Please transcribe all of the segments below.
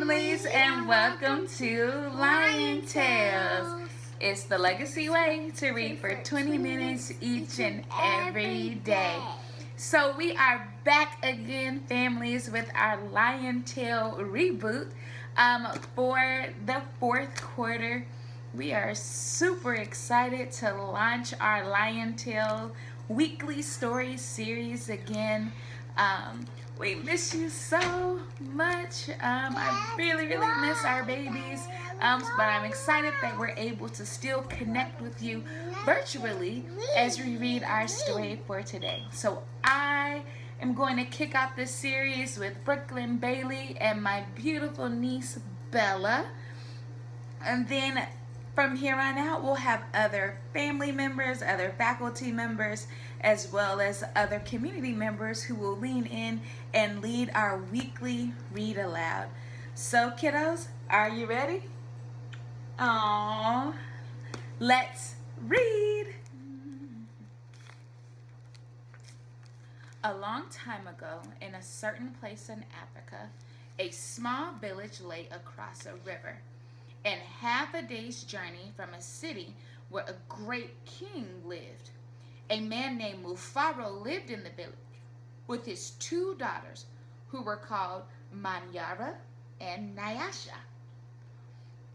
families, and welcome to Lion Tales. It's the legacy way to read for 20 minutes each and every day. So we are back again, families, with our Lion Tale reboot for the fourth quarter. We are super excited to launch our Lion Tale weekly story series again. We miss you so much. I really miss our babies. But I'm excited that we're able to still connect with you virtually as we read our story for today. So I am going to kick off this series with Brooklyn Bailey and my beautiful niece Bella. And then from here on out, we'll have other family members, other faculty members, as well as other community members who will lean in and lead our weekly read aloud. So, kiddos, are you ready? Aww. Let's read. A long time ago, in a certain place in Africa, a small village lay across a river, and half a day's journey from a city where a great king lived. A man named Mufaro lived in the village with his two daughters, who were called Manyara and Nyasha.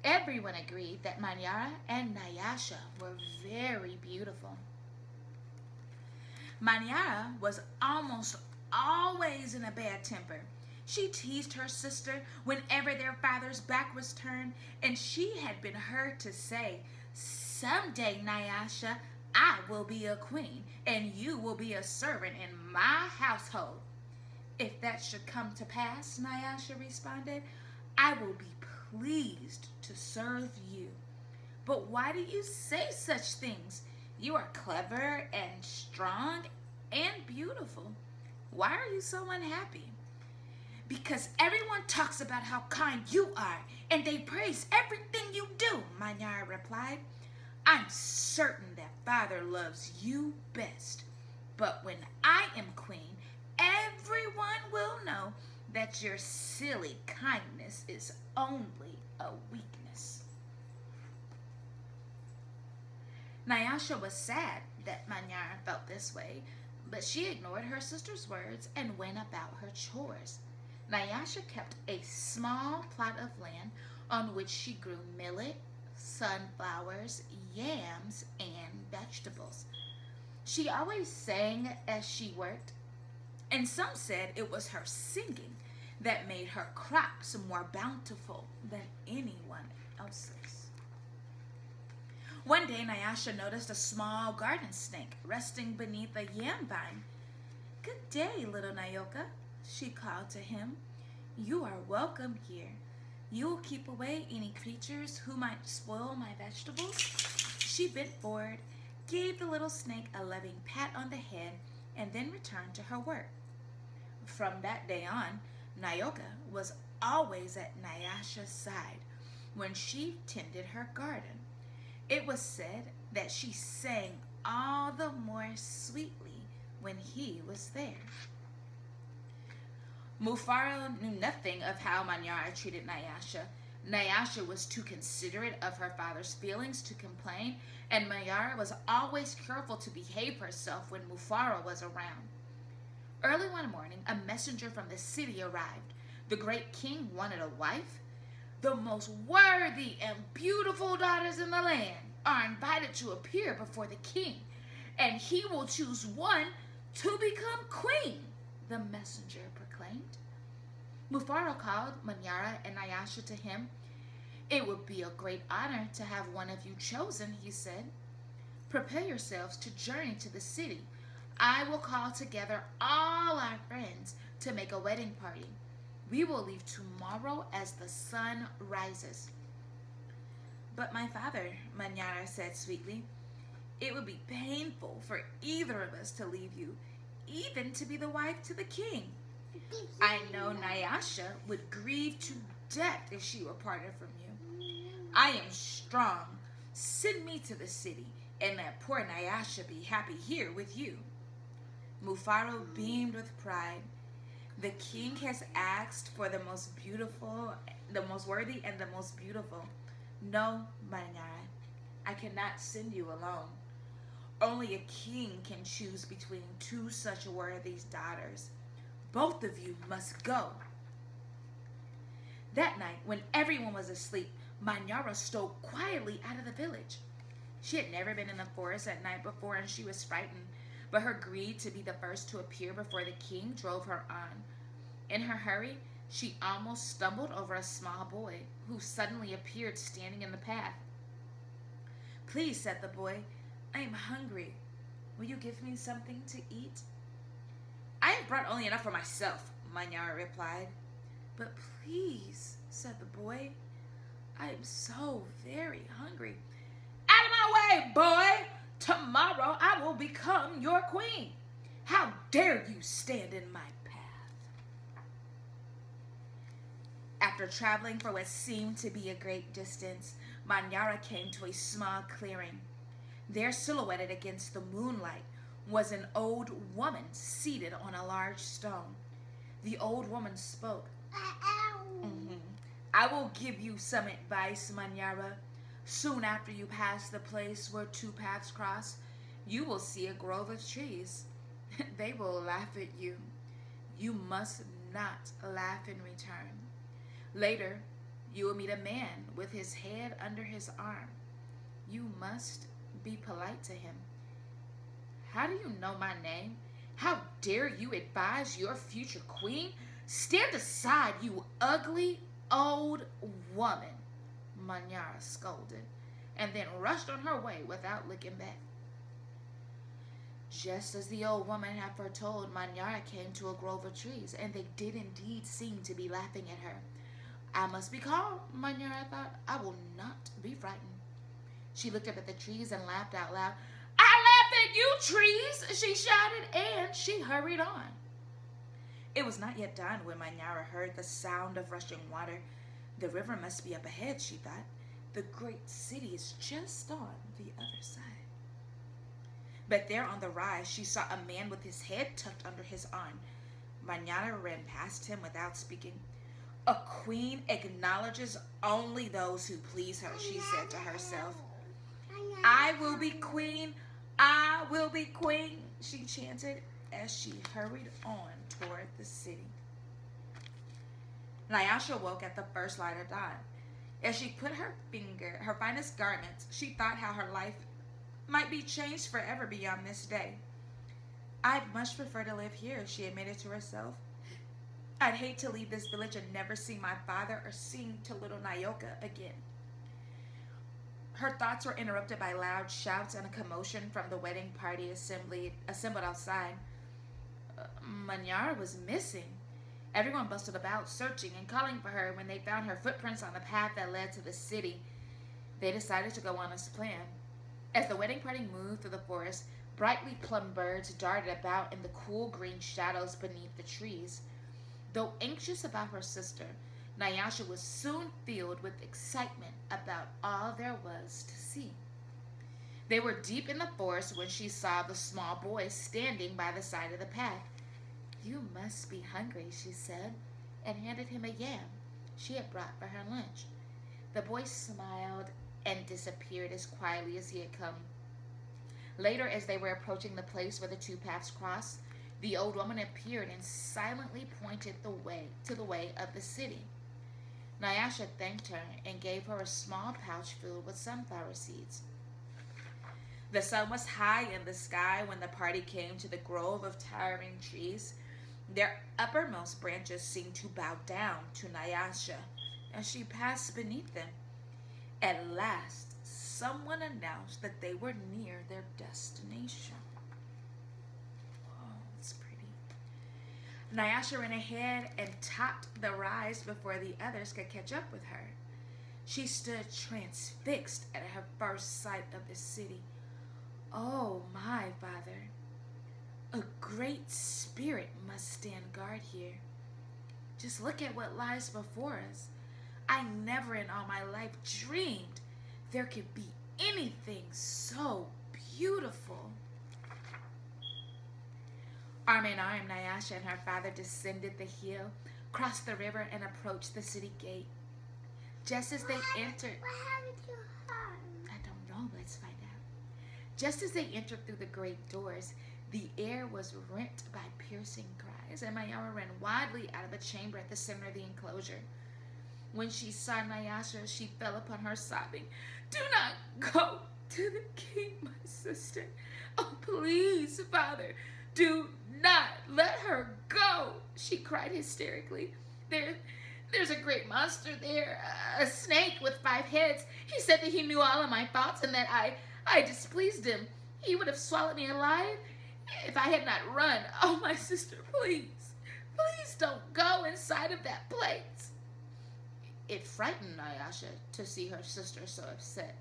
Everyone agreed that Manyara and Nyasha were very beautiful. Manyara was almost always in a bad temper. She teased her sister whenever their father's back was turned, and she had been heard to say, "Someday, Nyasha, I will be a queen, and you will be a servant in my household." "If that should come to pass," Nyasha responded, "I will be pleased to serve you." "But why do you say such things? You are clever and strong and beautiful. Why are you so unhappy?" "Because everyone talks about how kind you are, and they praise everything you do," Manyara replied. "I'm certain that Father loves you best. But when I am queen, everyone will know that your silly kindness is only a weakness." Nyasha was sad that Manyara felt this way, but she ignored her sister's words and went about her chores. Nyasha kept a small plot of land on which she grew millet, sunflowers, yams, and vegetables. She always sang as she worked, and some said it was her singing that made her crops more bountiful than anyone else's. One day, Nyasha noticed a small garden snake resting beneath a yam vine. "Good day, little Nyoka," she called to him. "You are welcome here. You will keep away any creatures who might spoil my vegetables?" She bent forward, gave the little snake a loving pat on the head, and then returned to her work. From that day on, Nyoka was always at Nyasha's side when she tended her garden. It was said that she sang all the more sweetly when he was there. Mufaro knew nothing of how Manyara treated Nyasha. Nyasha was too considerate of her father's feelings to complain, and Manyara was always careful to behave herself when Mufaro was around. Early one morning, a messenger from the city arrived. The great king wanted a wife. "The most worthy and beautiful daughters in the land are invited to appear before the king, and he will choose one to become queen," the messenger proclaimed. Mufaro called Manyara and Nyasha to him. "It would be a great honor to have one of you chosen," he said. "Prepare yourselves to journey to the city. I will call together all our friends to make a wedding party. We will leave tomorrow as the sun rises." "But my father," Manyara said sweetly, "it would be painful for either of us to leave you, even to be the wife to the king. I know Nyasha would grieve to death if she were parted from you. I am strong. Send me to the city, and let poor Nyasha be happy here with you." Mufaro beamed with pride. The king has asked for the most beautiful, the most worthy, and the most beautiful. No, Manyara, I cannot send you alone. Only a king can choose between two such worthy daughters. Both of you must go. That night, when everyone was asleep, Manyara stole quietly out of the village. She had never been in the forest at night before and she was frightened, but her greed to be the first to appear before the king drove her on. In her hurry, she almost stumbled over a small boy who suddenly appeared standing in the path. "Please," said the boy, "I am hungry. Will you give me something to eat?" "I have brought only enough for myself," Manyara replied. "But please," said the boy, "I am so very hungry." "Out of my way, boy! Tomorrow I will become your queen. How dare you stand in my path?" After traveling for what seemed to be a great distance, Manyara came to a small clearing. There, silhouetted against the moonlight, was an old woman seated on a large stone. The old woman spoke. "I will give you some advice, Manyara. Soon after you pass the place where two paths cross, you will see a grove of trees. They will laugh at you. You must not laugh in return. Later, you will meet a man with his head under his arm. You must be polite to him." "How do you know my name? How dare you advise your future queen? Stand aside, you ugly old woman," Manyara scolded, and then rushed on her way without looking back. Just as the old woman had foretold, Manyara came to a grove of trees, and they did indeed seem to be laughing at her. "I must be calm," Manyara thought. "I will not be frightened." She looked up at the trees and laughed out loud. "I laugh at you, trees!" she shouted, and she hurried on. It was not yet dawn when Manyara heard the sound of rushing water. The river must be up ahead, she thought. The great city is just on the other side. But there on the rise, she saw a man with his head tucked under his arm. Manyara ran past him without speaking. "A queen acknowledges only those who please her," she said to herself. "I will be queen, I will be queen," she chanted as she hurried on toward the city. Nyasha woke at the first light of dawn. As she put her finest garments, she thought how her life might be changed forever beyond this day. "I'd much prefer to live here," she admitted to herself. "I'd hate to leave this village and never see my father or sing to little Nyoka again." Her thoughts were interrupted by loud shouts and a commotion from the wedding party assembled outside. Manyara was missing. Everyone bustled about, searching and calling for her. When they found her footprints on the path that led to the city, they decided to go on as planned. As the wedding party moved through the forest, brightly plumed birds darted about in the cool green shadows beneath the trees. Though anxious about her sister, Nyasha was soon filled with excitement about all there was to see. They were deep in the forest when she saw the small boy standing by the side of the path. "You must be hungry," she said, and handed him a yam she had brought for her lunch. The boy smiled and disappeared as quietly as he had come. Later, as they were approaching the place where the two paths crossed, the old woman appeared and silently pointed the way of the city. Nyasha thanked her and gave her a small pouch filled with sunflower seeds. The sun was high in the sky when the party came to the grove of towering trees. Their uppermost branches seemed to bow down to Nyasha as she passed beneath them. At last, someone announced that they were near their destination. Oh, it's pretty. Nyasha ran ahead and topped the rise before the others could catch up with her. She stood transfixed at her first sight of the city. "Oh, my father, a great spirit must stand guard here. Just look at what lies before us. I never in all my life dreamed there could be anything so beautiful." Arm in arm, Nyasha and her father descended the hill, crossed the river, and approached the city gate. Just as they entered... What happened to her? I don't know. Let's find out. Just as they entered through the great doors, the air was rent by piercing cries, and Mayara ran wildly out of the chamber at the center of the enclosure. When she saw Nyasha, she fell upon her, sobbing, "Do not go to the king, my sister. Oh, please, Father, do not let her go," she cried hysterically. There's a great monster there, a snake with 5 heads. He said that he knew all of my thoughts and that I displeased him. He would have swallowed me alive if I had not run. Oh, my sister, please, please don't go inside of that place. It frightened Nyasha to see her sister so upset.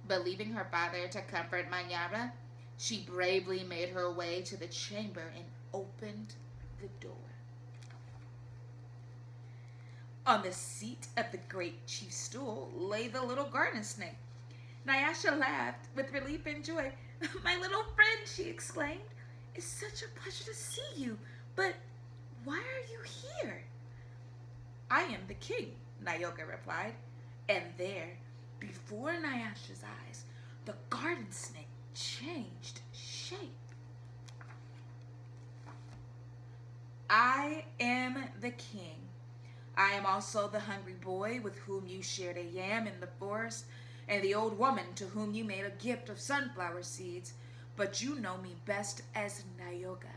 But leaving her father to comfort Manyara, she bravely made her way to the chamber and opened the door. On the seat of the great chief's stool lay the little garden snake. Nyasha laughed with relief and joy. "My little friend," she exclaimed, "it's such a pleasure to see you. But why are you here?" "I am the king," Nyoka replied. And there, before Nyasha's eyes, the garden snake changed shape. "I am the king. I am also the hungry boy with whom you shared a yam in the forest, and the old woman to whom you made a gift of sunflower seeds, but you know me best as Nyoka.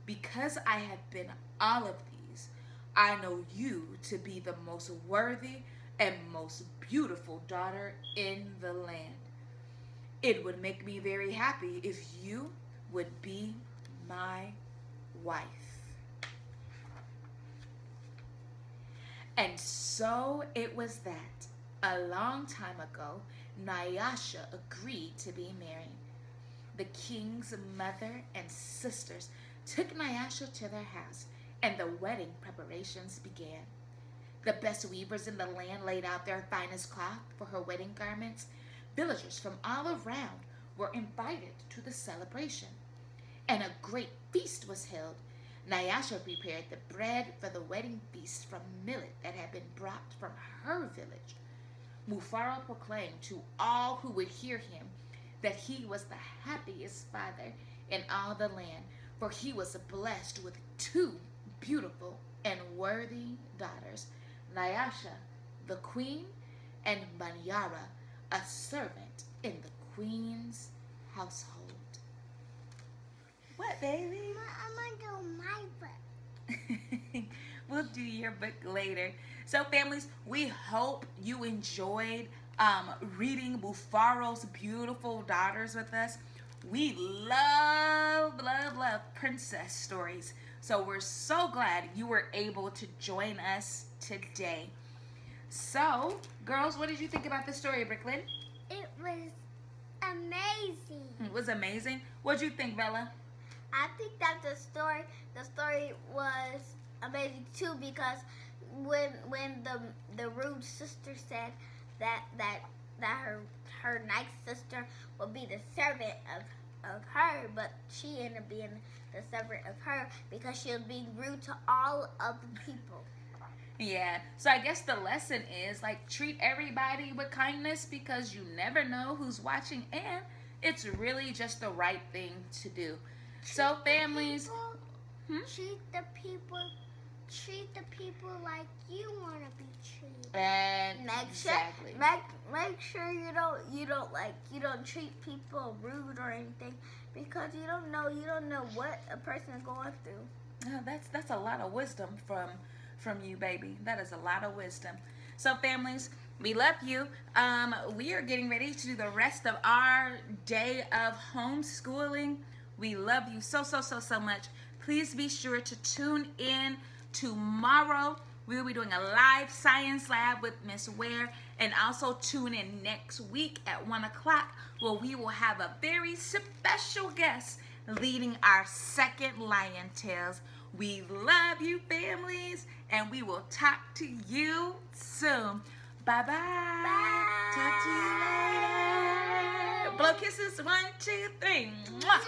Because I have been all of these, I know you to be the most worthy and most beautiful daughter in the land. It would make me very happy if you would be my wife." And so it was that, a long time ago, Nyasha agreed to be married. The king's mother and sisters took Nyasha to their house, and the wedding preparations began. The best weavers in the land laid out their finest cloth for her wedding garments. Villagers from all around were invited to the celebration, and a great feast was held. Nyasha prepared the bread for the wedding feast from millet that had been brought from her village. Mufaro proclaimed to all who would hear him that he was the happiest father in all the land, for he was blessed with 2 beautiful and worthy daughters, Nyasha, the queen, and Manyara, a servant in the queen's household. What, baby? I'm gonna do my book. We'll do your book later. So, families, we hope you enjoyed reading Mufaro's beautiful daughters with us. We love princess stories. So we're so glad you were able to join us today. So, girls, what did you think about the story, Brooklyn? It was amazing. It was amazing. What did you think, Bella? I think that the story was amazing too, because when the rude sister said that her nice sister would be the servant of her, but she ended up being the servant of her because she was being rude to all of the people. Yeah, so I guess the lesson is, like, treat everybody with kindness because you never know who's watching, and it's really just the right thing to do. So families, treat the people like you want to be treated. And exactly. Make sure you don't treat people rude or anything, because you don't know what a person is going through. That's a lot of wisdom from you, baby. That is a lot of wisdom. So families, we love you. We are getting ready to do the rest of our day of homeschooling. We love you so much. Please be sure to tune in tomorrow. We will be doing a live science lab with Miss Ware, and also tune in next week at 1 o'clock where we will have a very special guest leading our second Lion Tales. We love you, families, and we will talk to you soon. Bye-bye. Bye. Talk to you later. Blow kisses. 1, 2, 3. Mwah.